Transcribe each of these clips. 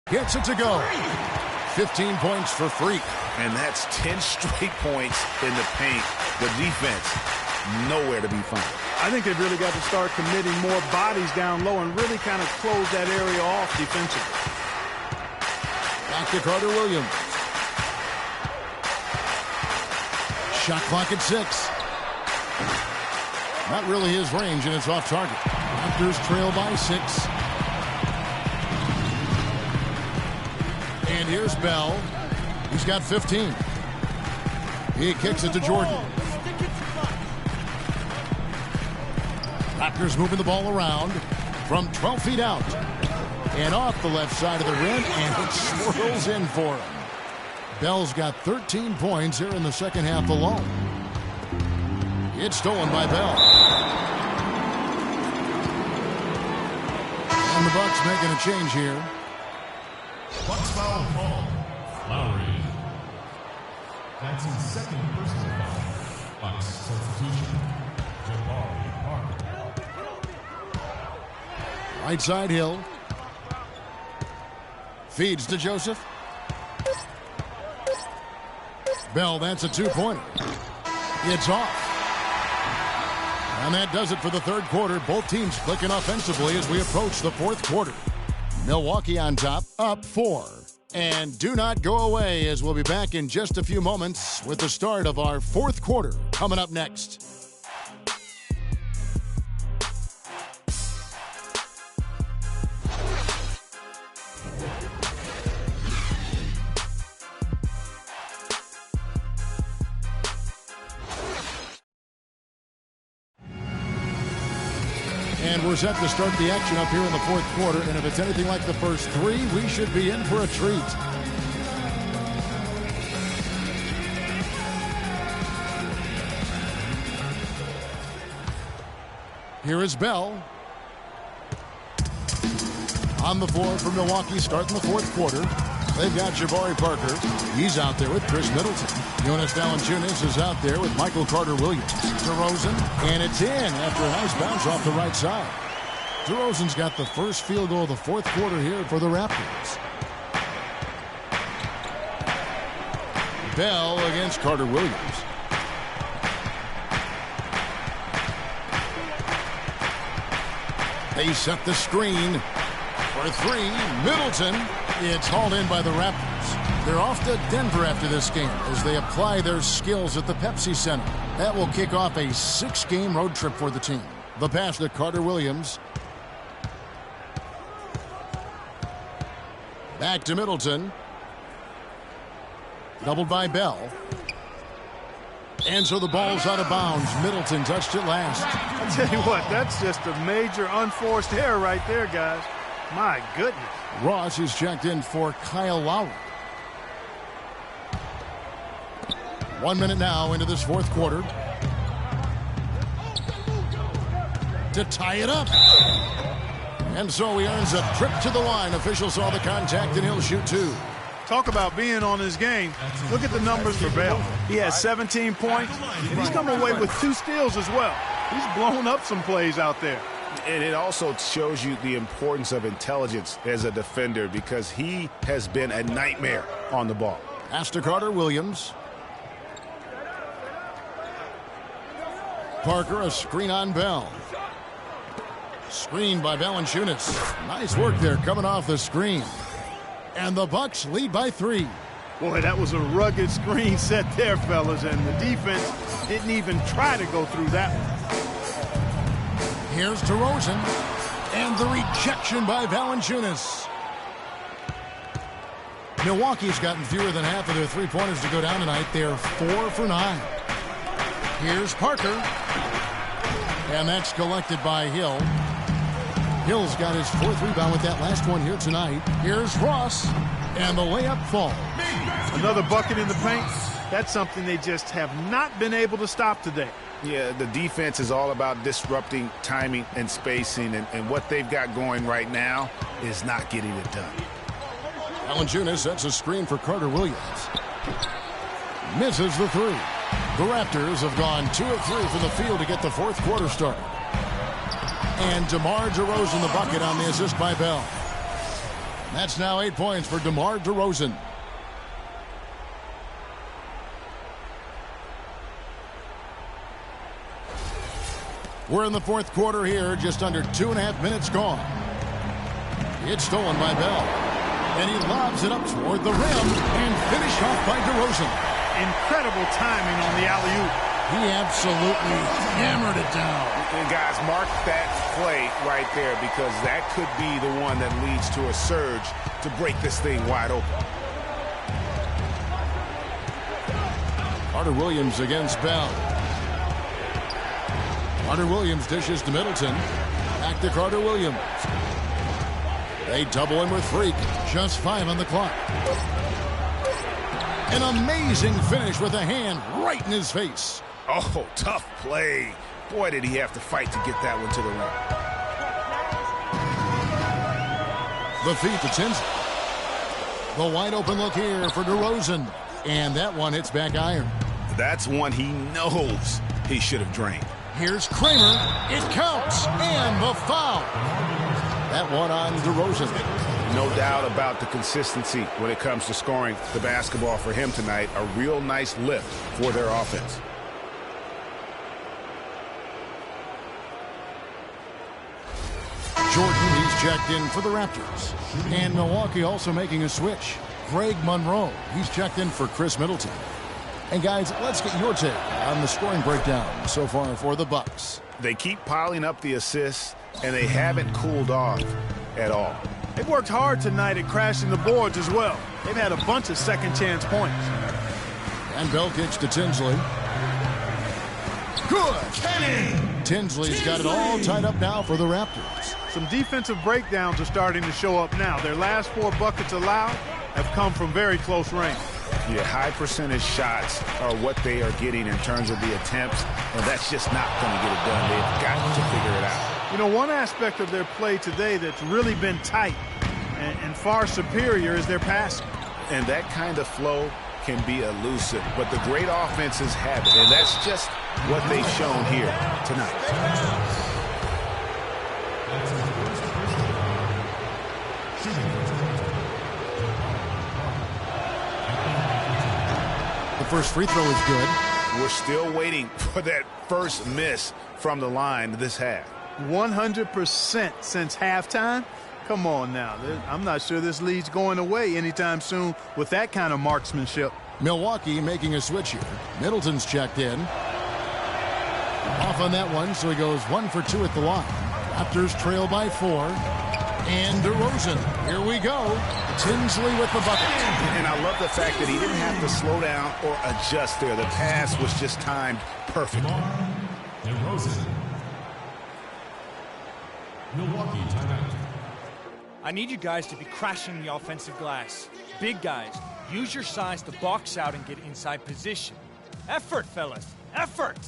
Gets it to go. 15 points for Freak. And that's 10 straight points in the paint. The defense, nowhere to be found. I think they've really got to start committing more bodies down low and really kind of close that area off defensively. Back to Carter Williams. Shot clock at 6. Not really his range, and it's off target. Raptors trail by 6. And here's Bell. He's got 15. He kicks it to Jordan. Raptors moving the ball around from 12 feet out. And off the left side of the rim, and it swirls in for him. Bell's got 13 points here in the second half alone. It's stolen by Bell. And the Bucks making a change here. Bucks foul call. Lowry. That's his second personal foul. Bucks substitution. Jabari Parker. Right side Hill. Feeds to Joseph. Bell, that's a two-pointer. It's off. And that does it for the third quarter. Both teams clicking offensively as we approach the fourth quarter. Milwaukee on top, up 4. And do not go away, as we'll be back in just a few moments with the start of our fourth quarter coming up next. And we're set to start the action up here in the fourth quarter. And if it's anything like the first 3, we should be in for a treat. Here is Bell. On the floor for Milwaukee starting the fourth quarter. They've got Jabari Parker. He's out there with Chris Middleton. Jonas Valanciunas is out there with Michael Carter-Williams. DeRozan, and it's in after a nice bounce off the right side. DeRozan's got the first field goal of the fourth quarter here for the Raptors. Bell against Carter-Williams. They set the screen for 3. Middleton. It's hauled in by the Raptors. They're off to Denver after this game as they apply their skills at the Pepsi Center. That will kick off a 6-game road trip for the team. The pass to Carter-Williams. Back to Middleton. Doubled by Bell. And so the ball's out of bounds. Middleton touched it last. I tell you what, that's just a major unforced error right there, guys. My goodness. Ross is checked in for Kyle Lowry. 1 minute now into this fourth quarter. To tie it up. And so he earns a trip to the line. Officials saw the contact and he'll shoot 2. Talk about being on his game. Look at the numbers for Bell. He has 17 points, and he's come away with 2 steals as well. He's blown up some plays out there. And it also shows you the importance of intelligence as a defender because he has been a nightmare on the ball. Pass to Carter-Williams. Parker, a screen on Bell. Screen by Valanciunas. Nice work there coming off the screen. And the Bucks lead by 3. Boy, that was a rugged screen set there, fellas, and the defense didn't even try to go through that one. Here's DeRozan, and the rejection by Valanciunas. Milwaukee's gotten fewer than half of their three-pointers to go down tonight. They're 4 for 9. Here's Parker, and that's collected by Hill. Hill's got his 4th rebound with that last one here tonight. Here's Ross, and the layup falls. Another bucket in the paint. That's something they just have not been able to stop today. Yeah, the defense is all about disrupting timing and spacing, and what they've got going right now is not getting it done. Valanciunas sets a screen for Carter-Williams. Misses the 3. The Raptors have gone 2 of 3 from the field to get the fourth quarter started. And DeMar DeRozan the bucket on the assist by Bell. That's now 8 points for DeMar DeRozan. We're in the fourth quarter here, just under 2.5 minutes gone. It's stolen by Bell. And he lobs it up toward the rim and finished off by DeRozan. Incredible timing on the alley-oop. He absolutely hammered it down. And guys, mark that play right there, because that could be the one that leads to a surge to break this thing wide open. Carter Williams against Bell. Carter Williams dishes to Middleton. Back to Carter Williams. They double him with Freak. Just 5 on the clock. An amazing finish with a hand right in his face. Oh, tough play. Boy, did he have to fight to get that one to the rim. The feed to Tinsley. The wide open look here for DeRozan. And that one hits back iron. That's one he knows he should have drained. Here's Kramer. It counts. And the foul. That one on DeRozan. No doubt about the consistency when it comes to scoring the basketball for him tonight. A real nice lift for their offense. Jordan, he's checked in for the Raptors. And Milwaukee also making a switch. Greg Monroe, he's checked in for Chris Middleton. And guys, let's get your take on the scoring breakdown so far for the Bucks. They keep piling up the assists, and they haven't cooled off at all. They've worked hard tonight at crashing the boards as well. They've had a bunch of second chance points. And Bell kicks to Tinsley. Good! Tinsley's got it all tied up now for the Raptors. Some defensive breakdowns are starting to show up now. Their last 4 buckets allowed have come from very close range. Yeah, high percentage shots are what they are getting in terms of the attempts, and that's just not going to get it done. They've got to figure it out. You know, one aspect of their play today that's really been tight and far superior is their passing. And that kind of flow can be elusive, but the great offenses have it, and that's just what they've shown here tonight. The first free throw is good. We're still waiting for that first miss from the line this half. 100% since halftime? Come on now. I'm not sure this lead's going away anytime soon with that kind of marksmanship. Milwaukee making a switch here. Middleton's checked in. Off on that one, so he goes 1 for 2 at the line. Raptors trail by 4. And DeRozan, here we go. Tinsley with the bucket. And I love the fact that he didn't have to slow down or adjust there. The pass was just timed perfectly. DeRozan. Milwaukee timeout. I need you guys to be crashing the offensive glass. Big guys, use your size to box out and get inside position. Effort, fellas, effort!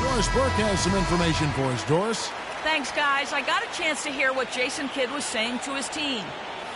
Doris Burke has some information for us. Doris? Thanks, guys. I got a chance to hear what Jason Kidd was saying to his team.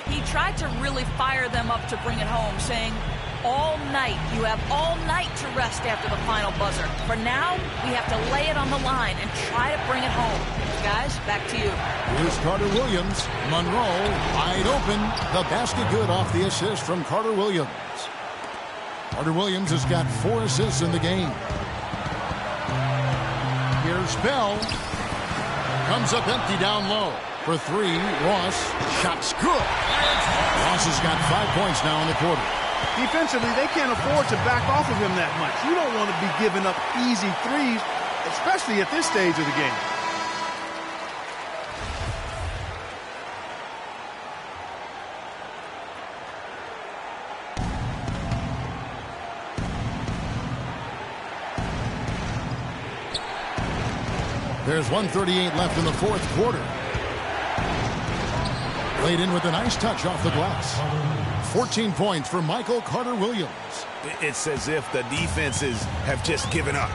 He tried to really fire them up to bring it home, saying, all night, you have all night to rest after the final buzzer. For now, we have to lay it on the line and try to bring it home. Guys, back to you. Here's Carter Williams. Monroe, wide open. The basket good off the assist from Carter Williams. Carter Williams has got 4 assists in the game. Here's Bell. Comes up empty down low. For 3, Ross. Shot's good. Ross has got 5 points now in the quarter. Defensively, they can't afford to back off of him that much. You don't want to be giving up easy threes, especially at this stage of the game. There's 1:38 left in the fourth quarter. Laid in with a nice touch off the glass. 14 points for Michael Carter Williams. It's as if the defenses have just given up.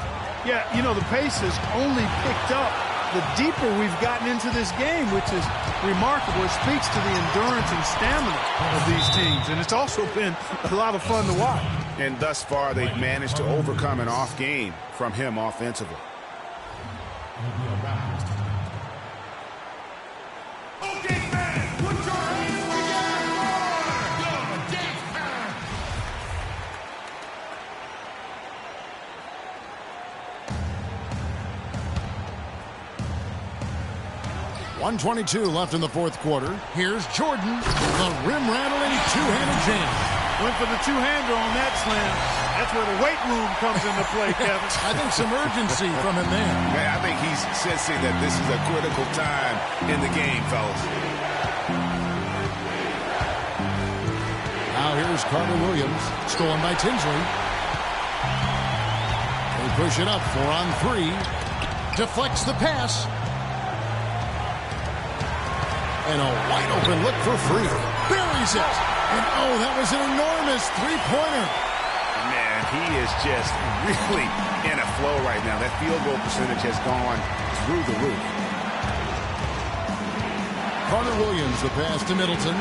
Yeah, you know, the pace has only picked up the deeper we've gotten into this game, which is remarkable. It speaks to the endurance and stamina of these teams, and it's also been a lot of fun to watch. And thus far, they've managed to overcome an off game from him offensively. Okay, fans, put your hands together for 1:22 left in the fourth quarter. Here's Jordan, the rim-rattling two-handed jam. Went for the two-hander on that slam. That's where the weight room comes into play, Kevin. I think some urgency from him there. Man, I think he's sensing that this is a critical time in the game, fellas. Now here's Carter Williams, stolen by Tinsley. They push it up, 4-on-3. Deflects the pass. And a wide-open look for free. Buries it. And, oh, that was an enormous three-pointer. Man, he is just really in a flow right now. That field goal percentage has gone through the roof. Carter Williams, the pass to Middleton.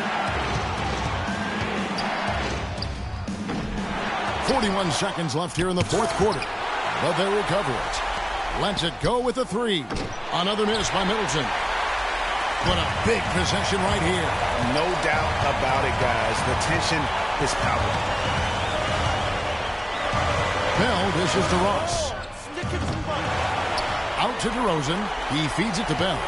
41 seconds left here in the fourth quarter. But they recover it. Lets it go with a three. Another miss by Middleton. What a big possession right here. No doubt about it, guys. The tension is palpable. Bell dishes to Ross. Out to DeRozan. He feeds it to Bell.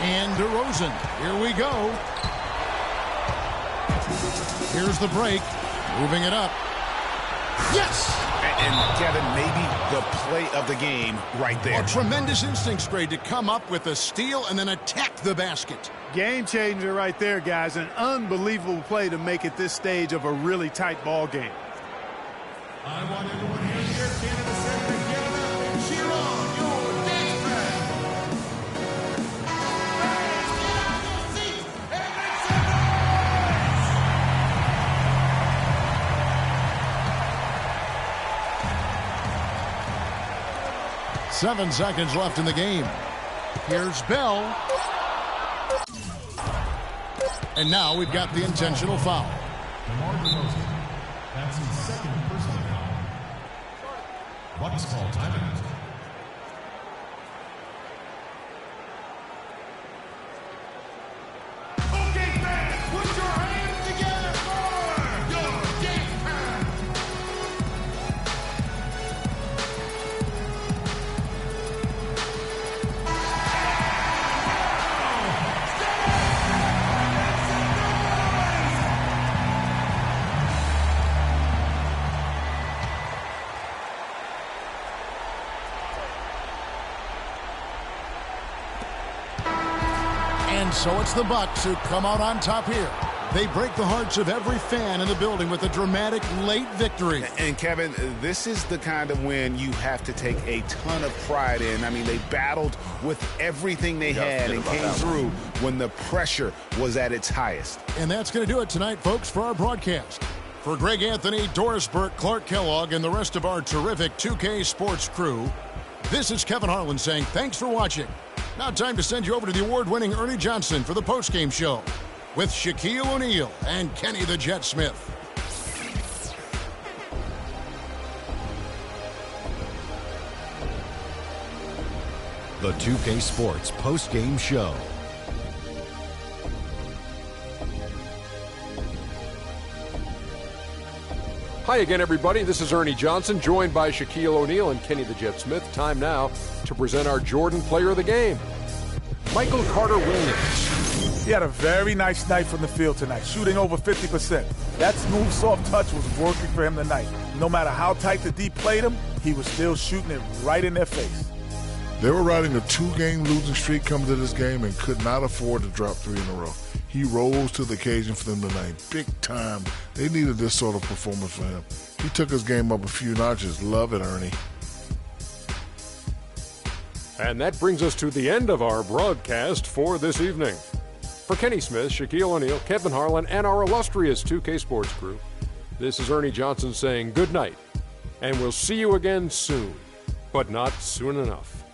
And DeRozan. Here we go. Here's the break. Moving it up. Yes! And Kevin, maybe the play of the game right there. A tremendous instincts grade to come up with a steal and then attack the basket. Game changer right there, guys. An unbelievable play to make it this stage of a really tight ball game. I want everyone here in your Canada Center to get up and cheer on your dance band. Fans, get out of your seats and make some noise! 7 seconds left in the game. Here's Bell. And now we've got the intentional foul. DeMar DeRozan. That's his second personal foul. Bucks call timeout. Okay, fans, put your hands together for your dance band. And so it's the Bucks who come out on top here. They break the hearts of every fan in the building with a dramatic late victory. And Kevin, this is the kind of win you have to take a ton of pride in. I mean, they battled with everything they had and came through when the pressure was at its highest. And that's going to do it tonight, folks, for our broadcast. For Greg Anthony, Doris Burke, Clark Kellogg, and the rest of our terrific 2K Sports crew, this is Kevin Harlan saying thanks for watching. Now time to send you over to the award-winning Ernie Johnson for the postgame show with Shaquille O'Neal and Kenny the Jet Smith. The 2K Sports postgame show. Hi again, everybody. This is Ernie Johnson, joined by Shaquille O'Neal and Kenny the Jet Smith. Time now to present our Jordan Player of the Game, Michael Carter Williams. He had a very nice night from the field tonight, shooting over 50%. That smooth, soft touch was working for him tonight. No matter how tight the D played him, he was still shooting it right in their face. They were riding a 2-game losing streak coming to this game and could not afford to drop 3 in a row. He rose to the occasion for them tonight, big time. They needed this sort of performance for him. He took his game up a few notches. Love it, Ernie. And that brings us to the end of our broadcast for this evening. For Kenny Smith, Shaquille O'Neal, Kevin Harlan, and our illustrious 2K Sports crew, this is Ernie Johnson saying good night, and we'll see you again soon. but not soon enough.